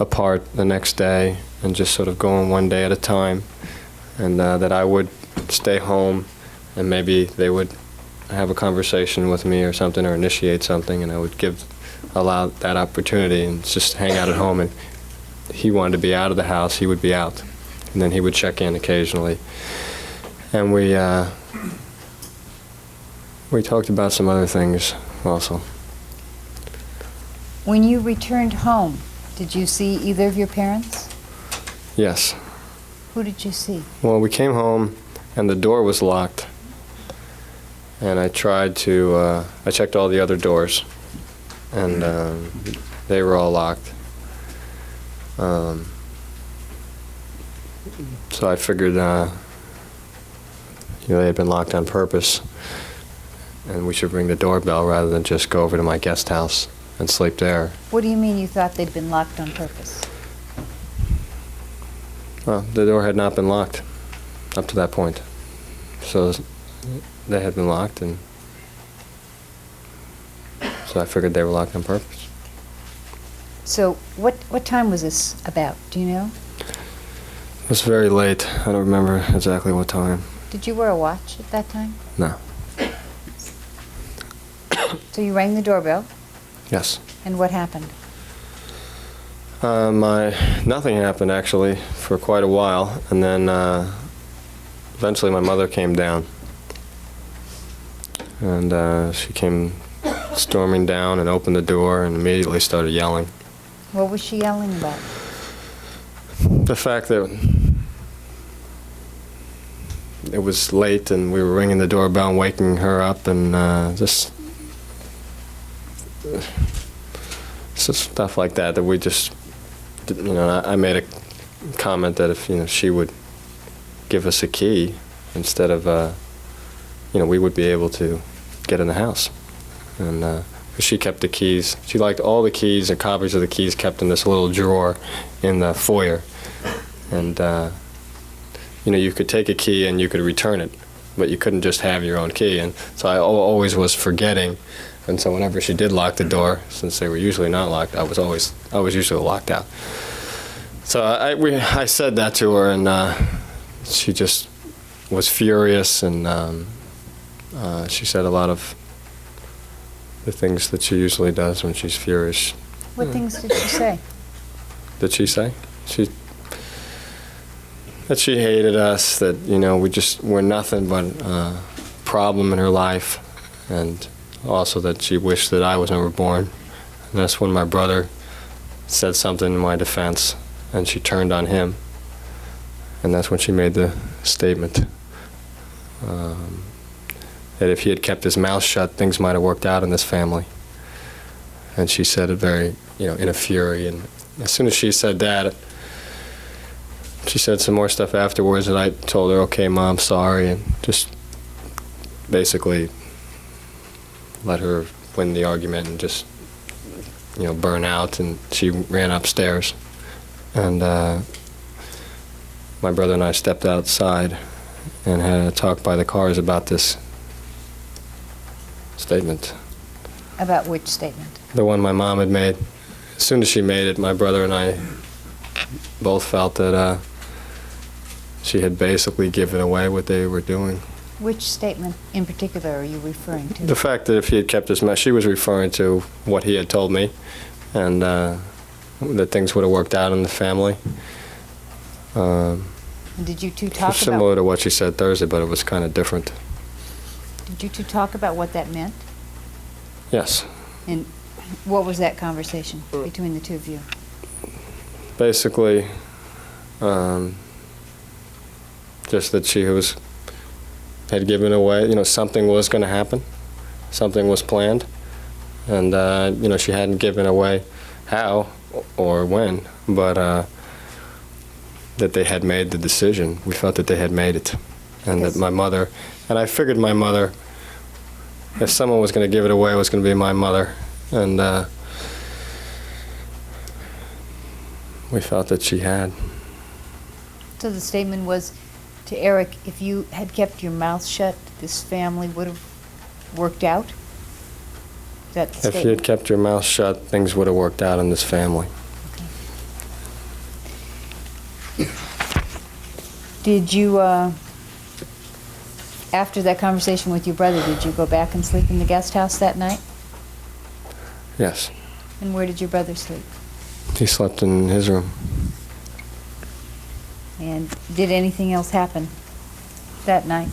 apart the next day and just sort of going one day at a time, and that I would stay home and maybe they would have a conversation with me or something, or initiate something, and I would allow that opportunity and just hang out at home. And he wanted to be out of the house, he would be out, and then he would check in occasionally. And we talked about some other things also. When you returned home, did you see either of your parents? Yes. Who did you see? Well, we came home and the door was locked. And I tried to, I checked all the other doors, and they were all locked. So I figured, they had been locked on purpose, and we should ring the doorbell rather than just go over to my guest house and sleep there. What do you mean you thought they'd been locked on purpose? Well, the door had not been locked up to that point. So they had been locked, and so I figured they were locked on purpose. So what time was this about? Do you know? It was very late. I don't remember exactly what time. Did you wear a watch at that time? No. So you rang the doorbell, Yes. and what happened? Nothing happened, actually, for quite a while, and then eventually my mother came down. And she came storming down and opened the door and immediately started yelling. What was she yelling about? The fact that it was late and we were ringing the doorbell and waking her up, and just stuff like that, that we just, I made a comment that if, she would give us a key instead of, we would be able to get in the house. And she kept the keys. She liked all the keys and copies of the keys kept in this little drawer in the foyer. And, you could take a key and you could return it, but you couldn't just have your own key. And so I always was forgetting. And so whenever she did lock the door, since they were usually not locked, I was usually locked out. So I said that to her, and she just was furious, and she said a lot of the things that she usually does when she's furious. What things did she say? Did she say? That she hated us, that, we're nothing but a problem in her life, and also that she wished that I was never born. And that's when my brother said something in my defense, and she turned on him. And that's when she made the statement that if he had kept his mouth shut, things might have worked out in this family. And she said it very, in a fury. And as soon as she said that, she said some more stuff afterwards, and I told her, okay, Mom, sorry, and just basically let her win the argument and just, burn out. And she ran upstairs. And my brother and I stepped outside and had a talk by the cars about this statement. About which statement? The one my mom had made. As soon as she made it, my brother and I both felt that she had basically given away what they were doing. Which statement in particular are you referring to? The fact that if he had kept his mouth, she was referring to what he had told me, and that things would have worked out in the family. And did you two talk similar to what she said Thursday, but it was kind of different. Did you two talk about what that meant? Yes. And what was that conversation between the two of you? Basically, just that she had given away, something was going to happen, something was planned, and, she hadn't given away how or when, but that they had made the decision. We felt that they had made it, and that my mother, and I figured my mother, if someone was going to give it away, it was going to be my mother, and we felt that she had. So the statement was to Eric, if you had kept your mouth shut, this family would have worked out? Is that the statement? If you had kept your mouth shut, things would have worked out in this family. Okay. Did you, after that conversation with your brother, did you go back and sleep in the guest house that night? Yes. And where did your brother sleep? He slept in his room. And did anything else happen that night?